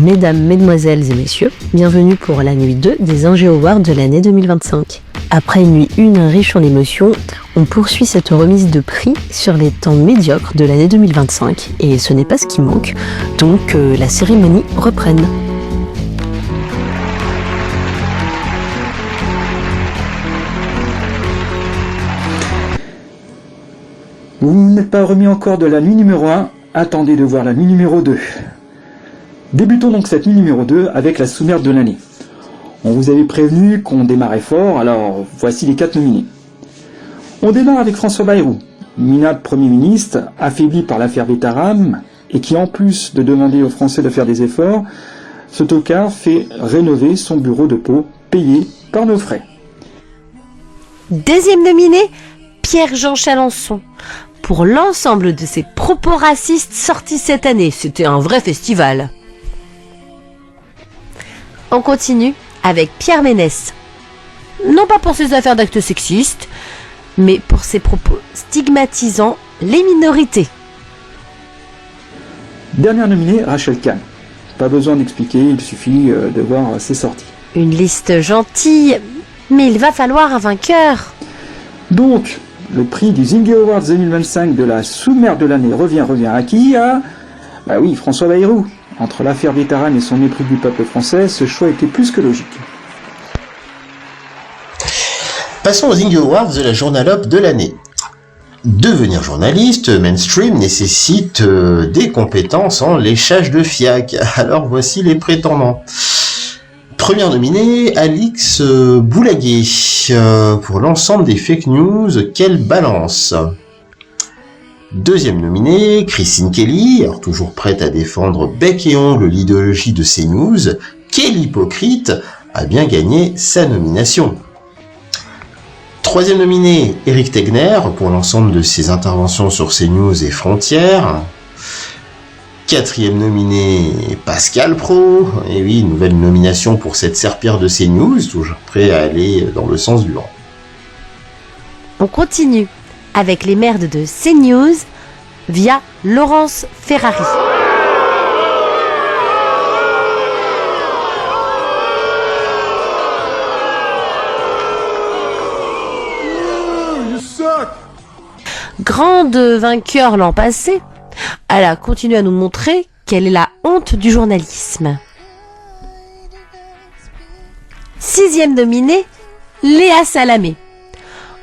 Mesdames, Mesdemoiselles et Messieurs, bienvenue pour la nuit 2 des Ingé Awards de l'année 2025. Après une nuit 1 riche en émotions, on poursuit cette remise de prix sur les temps médiocres de l'année 2025. Et ce n'est pas ce qui manque, donc que la cérémonie reprenne. Vous n'êtes pas remis encore de la nuit numéro 1, attendez de voir la nuit numéro 2. Débutons donc cette nuit numéro 2 avec la sous-merde de l'année. On vous avait prévenu qu'on démarrait fort, alors voici les 4 nominés. On démarre avec François Bayrou, minable Premier ministre, affaibli par l'affaire Betaram, et qui en plus de demander aux Français de faire des efforts, ce tocard fait rénover son bureau de Pau, payé par nos frais. Deuxième nominé, Pierre-Jean Chalençon. Pour l'ensemble de ses propos racistes sortis cette année, c'était un vrai festival. On continue avec Pierre Ménès. Non pas pour ses affaires d'actes sexistes, mais pour ses propos stigmatisant les minorités. Dernière nominée, Rachel Kahn. Pas besoin d'expliquer, il suffit de voir ses sorties. Une liste gentille, mais il va falloir un vainqueur. Donc, le prix du Zingy Awards 2025 de la sous-merde de l'année revient à qui? Bah oui, François Bayrou. Entre l'affaire Betaram et son mépris du peuple français, ce choix était plus que logique. Passons aux Zingy Awards de la journalope de l'année. Devenir journaliste mainstream nécessite des compétences en léchage de fiac. Alors voici les prétendants. Première nominée, Alix Boulaguer. Pour l'ensemble des fake news, quelle balance. Deuxième nominée, Christine Kelly, alors toujours prête à défendre bec et ongle l'idéologie de CNews. Quel hypocrite a bien gagné sa nomination. Troisième nominé, Éric Tegner, pour l'ensemble de ses interventions sur CNews et Frontières. Quatrième nominé, Pascal Praud. Et oui, nouvelle nomination pour cette serpillère de CNews, toujours prêt à aller dans le sens du vent. On continue avec les merdes de CNews via Laurence Ferrari. Grande vainqueur l'an passé, elle a continué à nous montrer quelle est la honte du journalisme. Sixième nominée, Léa Salamé.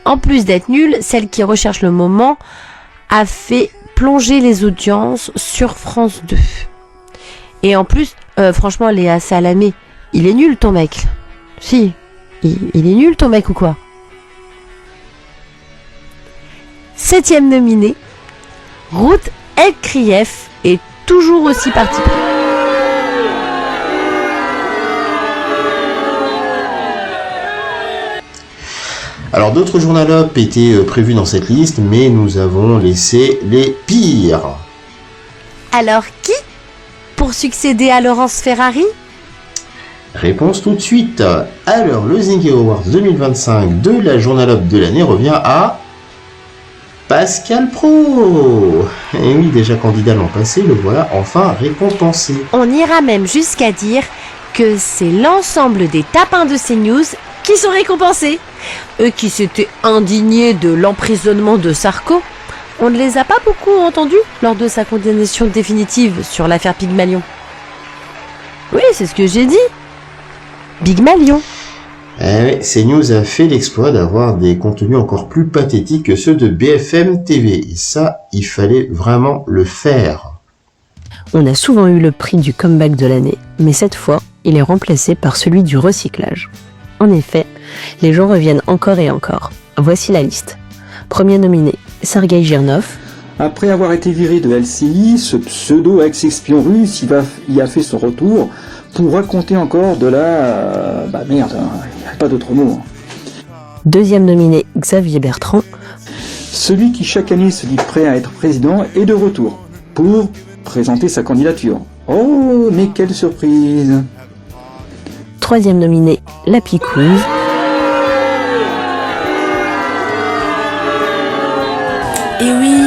En plus d'être nulle, celle qui recherche le moment a fait plonger les audiences sur France 2. Et en plus, franchement, Léa Salamé, il est nul ton mec. Si, il est nul ton mec ou quoi? Septième nominée, Ruth Elkrieff est toujours aussi partie pris. Alors d'autres journalopes étaient prévus dans cette liste, mais nous avons laissé les pires. Alors qui pour succéder à Laurence Ferrari? Réponse tout de suite. Alors le Zingy Awards 2025 de la journalope de l'année revient à Pascal Praud. Et oui, déjà candidat l'an passé, le voilà enfin récompensé. On ira même jusqu'à dire que c'est l'ensemble des tapins de CNews qui sont récompensés. Eux qui s'étaient indignés de l'emprisonnement de Sarko, on ne les a pas beaucoup entendus lors de sa condamnation définitive sur l'affaire Pygmalion. Oui, c'est ce que j'ai dit. Pygmalion. Oui, CNews a fait l'exploit d'avoir des contenus encore plus pathétiques que ceux de BFM TV. Et ça, il fallait vraiment le faire. On a souvent eu le prix du comeback de l'année, mais cette fois, il est remplacé par celui du recyclage. En effet, les gens reviennent encore et encore. Voici la liste. Premier nominé, Sergueï Girnov. Après avoir été viré de LCI, ce pseudo-ex-espion russe y a fait son retour pour raconter encore de la... il n'y a pas d'autre mot. Deuxième nominé, Xavier Bertrand. Celui qui chaque année se dit prêt à être président est de retour pour présenter sa candidature. Oh, mais quelle surprise! Troisième nominé, La Picouse. Et oui,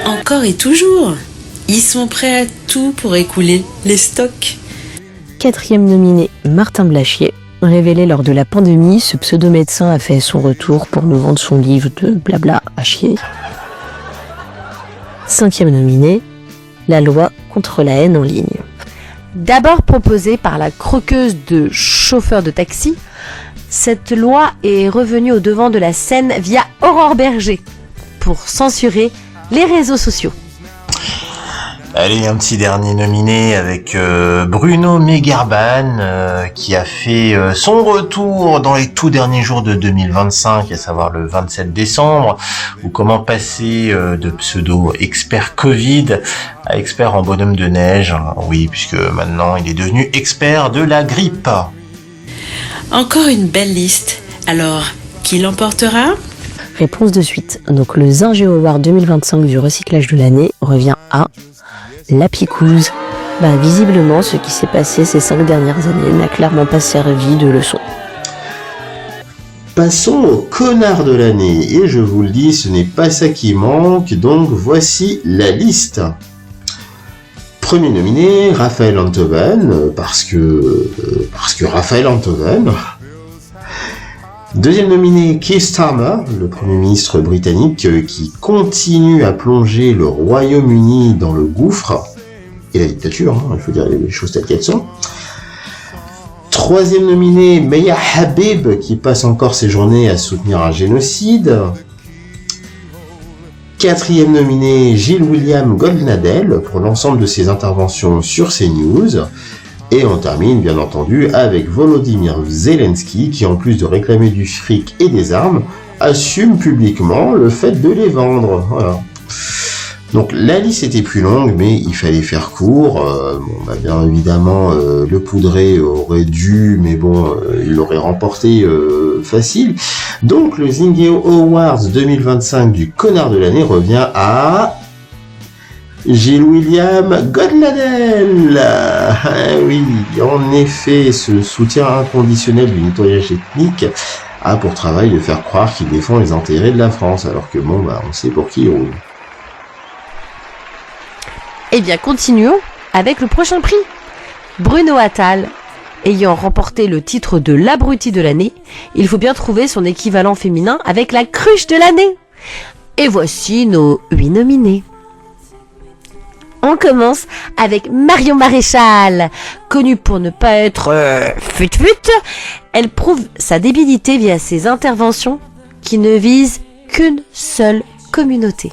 encore et toujours, ils sont prêts à tout pour écouler les stocks. 4e nominé, Martin Blachier. Révélé lors de la pandémie, ce pseudo-médecin a fait son retour pour nous vendre son livre de blabla à chier. 5e nominé, la loi contre la haine en ligne. D'abord proposée par la croqueuse de chauffeurs de taxi, cette loi est revenue au devant de la scène via Aurore Berger pour censurer les réseaux sociaux. Allez, un petit dernier nominé avec Bruno Megarban qui a fait son retour dans les tout derniers jours de 2025, à savoir le 27 décembre, ou comment passer de pseudo expert Covid à expert en bonhomme de neige. Oui, puisque maintenant il est devenu expert de la grippe. Encore une belle liste. Alors, qui l'emportera ? Réponse de suite. Donc le Zingé Award 2025 du recyclage de l'année revient à la picouse. Visiblement, ce qui s'est passé ces 5 dernières années n'a clairement pas servi de leçon. Passons au connard de l'année. Et je vous le dis, ce n'est pas ça qui manque, donc voici la liste. Premier nominé, Raphaël Enthoven, parce que Raphaël Enthoven. Deuxième nominé, Keir Starmer, le Premier ministre britannique qui continue à plonger le Royaume-Uni dans le gouffre, et la dictature, il faut dire les choses telles qu'elles sont. Troisième nominé, Meya Habib, qui passe encore ses journées à soutenir un génocide. Quatrième nominé, Gilles William Goldnadel, pour l'ensemble de ses interventions sur CNews. Et on termine bien entendu avec Volodymyr Zelensky qui, en plus de réclamer du fric et des armes, assume publiquement le fait de les vendre. Voilà. Donc la liste était plus longue, mais il fallait faire court. Bien évidemment, le poudré aurait dû, mais bon, il l'aurait remporté facile. Donc le Zingeo Awards 2025 du connard de l'année revient à Gilles William Goldnadel. Oui, en effet, ce soutien inconditionnel du nettoyage ethnique a pour travail de faire croire qu'il défend les intérêts de la France, alors que on sait pour qui il roule. Eh bien, continuons avec le prochain prix. Bruno Attal, ayant remporté le titre de l'abruti de l'année, il faut bien trouver son équivalent féminin avec la cruche de l'année. Et voici nos 8 nominés. On commence avec Marion Maréchal. Connue pour ne pas être fut-fut, elle prouve sa débilité via ses interventions qui ne visent qu'une seule communauté.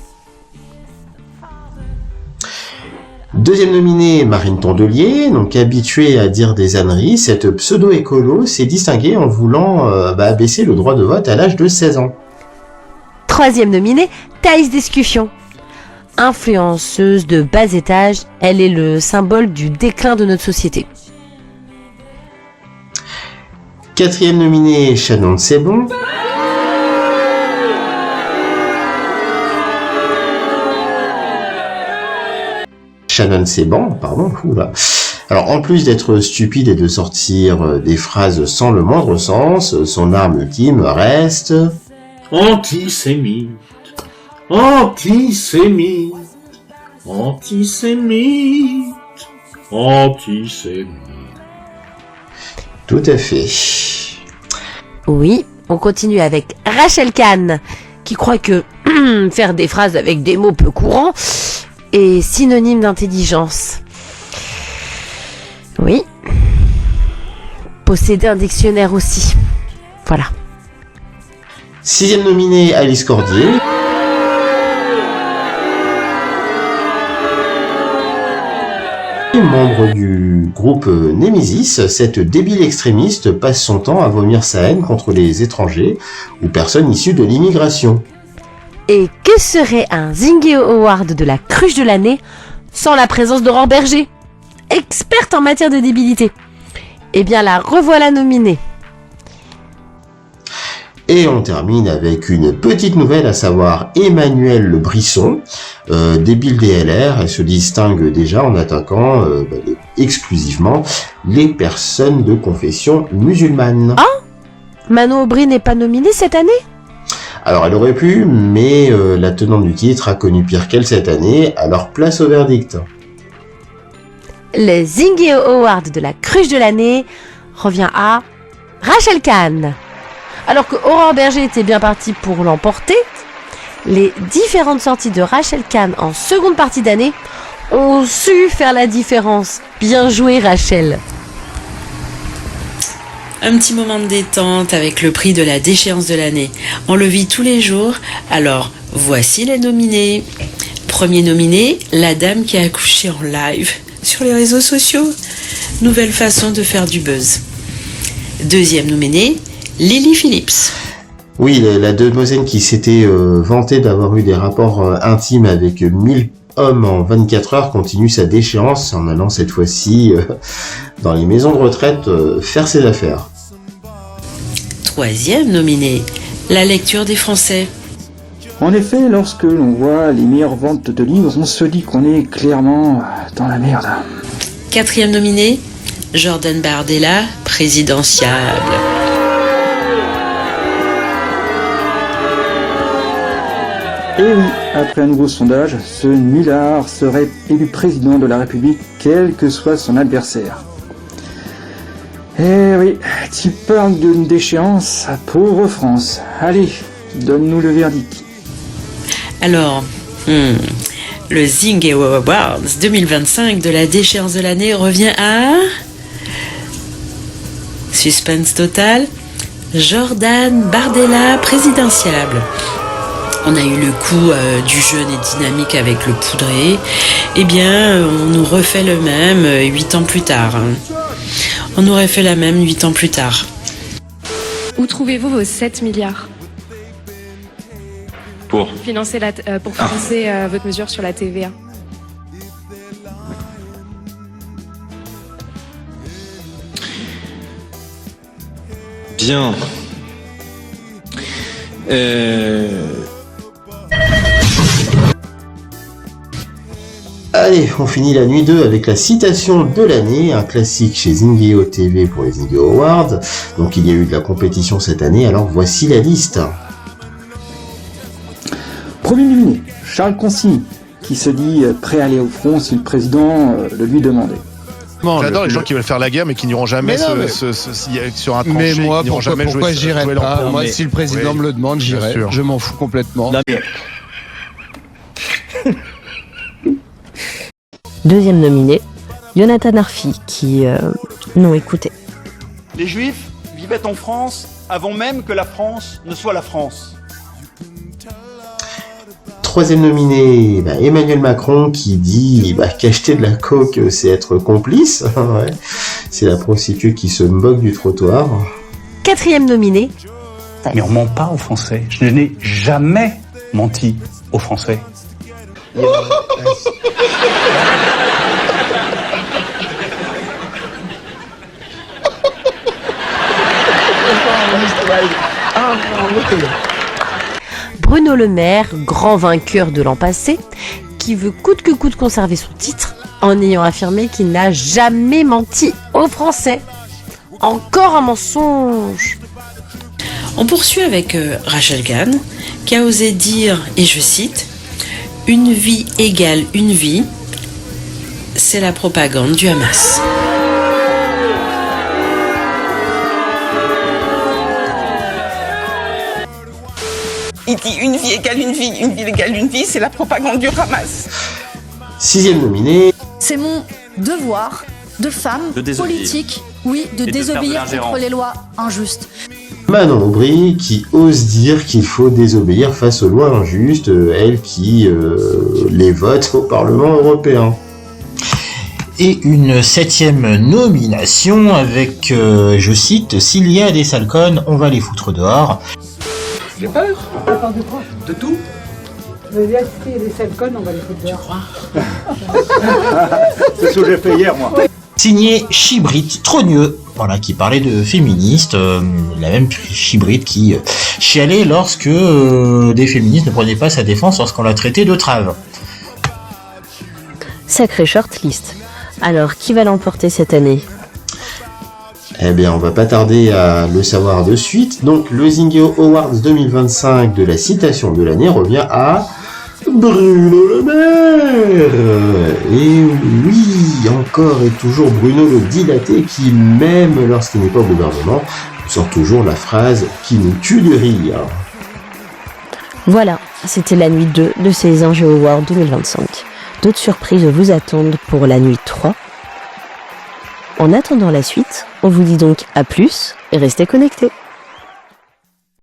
Deuxième nominée, Marine Tondelier, donc habituée à dire des âneries, cette pseudo-écolo s'est distinguée en voulant abaisser le droit de vote à l'âge de 16 ans. Troisième nominée, Thaïs Descuffion. Influenceuse de bas étage, elle est le symbole du déclin de notre société. Quatrième nominée, Shannon Sebon. Shannon Seban, pardon. Oula. Alors, en plus d'être stupide et de sortir des phrases sans le moindre sens, son arme ultime reste antisémite, antisémite, antisémite, antisémite. Tout à fait. Oui, on continue avec Rachel Kahn, qui croit que faire des phrases avec des mots peu courants est synonyme d'intelligence. Oui. Posséder un dictionnaire aussi. Voilà. Sixième nominée, Alice Cordier. Membre du groupe Nemesis, cette débile extrémiste passe son temps à vomir sa haine contre les étrangers ou personnes issues de l'immigration. Et que serait un Zingeo Award de la cruche de l'année sans la présence d'Aurore Berger, experte en matière de débilité? Eh bien la revoilà nominée. Et on termine avec une petite nouvelle, à savoir Emmanuel Le Brisson, débile DLR, elle se distingue déjà en attaquant exclusivement les personnes de confession musulmane. Ah, Manon Aubry n'est pas nominée cette année? Alors elle aurait pu, mais la tenante du titre a connu pire qu'elle cette année, alors place au verdict. le Zingy Award de la cruche de l'année revient à Rachel Kahn. Alors que Aurore Berger était bien partie pour l'emporter, les différentes sorties de Rachel Kahn en seconde partie d'année ont su faire la différence. Bien joué Rachel. Un petit moment de détente avec le prix de la déchéance de l'année. On le vit tous les jours, alors voici les nominés. Premier nominé, la dame qui a accouché en live sur les réseaux sociaux. Nouvelle façon de faire du buzz. Deuxième nominé, Lily Phillips. Oui, la demoiselle qui s'était vantée d'avoir eu des rapports intimes avec 1000 hommes en 24 heures continue sa déchéance en allant cette fois-ci dans les maisons de retraite faire ses affaires. Troisième nominé, la lecture des Français. En effet, lorsque l'on voit les meilleures ventes de livres, on se dit qu'on est clairement dans la merde. Quatrième nominé, Jordan Bardella, présidentiable. Et oui, après un nouveau sondage, ce nulard serait élu président de la République, quel que soit son adversaire. Eh oui, tu parles d'une déchéance, pauvre France. Allez, donne-nous le verdict. Alors, le Zingy Awards 2025 de la déchéance de l'année revient à... Suspense total, Jordan Bardella, présidentiable. On a eu le coup du jeune et dynamique avec le poudré. Eh bien, on nous refait le même 8 ans plus tard. On aurait fait la même 8 ans plus tard. Où trouvez-vous vos 7 milliards pour financer, votre mesure sur la TVA? Bien. Allez, on finit la nuit 2 avec la citation de l'année, un classique chez Zingueo TV pour les Zingueo Awards. Donc il y a eu de la compétition cette année, alors voici la liste. Premier nominé, Charles Consigny, qui se dit prêt à aller au front si le président le lui demandait. J'adore les gens qui veulent faire la guerre mais qui n'iront jamais sur un tranché. Mais moi, qui n'iront jamais pourquoi j'irais pas? Moi, mais... si le président me le demande, j'irai. Je m'en fous complètement. Deuxième nominé, Jonathan Arfi, qui... non, écoutez. Les Juifs vivaient en France avant même que la France ne soit la France. Troisième nominé, Emmanuel Macron qui dit qu'acheter de la coke c'est être complice. Ouais. C'est la prostituée qui se moque du trottoir. Quatrième nominé. Mais on ment pas aux Français. Je n'ai jamais menti aux Français. Bruno Le Maire, grand vainqueur de l'an passé, qui veut coûte que coûte conserver son titre en ayant affirmé qu'il n'a jamais menti aux Français. Encore un mensonge. On poursuit avec Rachel Kahn, qui a osé dire, et je cite, « Une vie égale une vie, c'est la propagande du Hamas ». Il dit une vie égale une vie égale une vie, c'est la propagande du Hamas. Sixième nominé. C'est mon devoir de femme politique, de désobéir contre les lois injustes. Manon Aubry qui ose dire qu'il faut désobéir face aux lois injustes, elle qui les vote au Parlement européen. Et une septième nomination avec, je cite, s'il y a des sales connes, on va les foutre dehors. J'ai peur. Peur de quoi? De tout. Mais là, si les sales connes, on va les foutre dehors. Tu crois? C'est ce que j'ai fait hier, moi. Signé Chibrit Trogneux, voilà, qui parlait de féministes, la même Chibrit qui chialait lorsque des féministes ne prenaient pas sa défense lorsqu'on l'a traité de trave. Sacré shortlist. Alors, qui va l'emporter cette année? Eh bien, on va pas tarder à le savoir de suite. Donc, le Zingueo Awards 2025 de la citation de l'année revient à Bruno Le Maire. Et oui, encore et toujours Bruno le dilaté qui, même lorsqu'il n'est pas au gouvernement, sort toujours la phrase qui nous tue de rire. Voilà, c'était la nuit 2 de ces Angeo Awards 2025. D'autres surprises vous attendent pour la nuit 3. En attendant la suite, on vous dit donc à plus et restez connectés.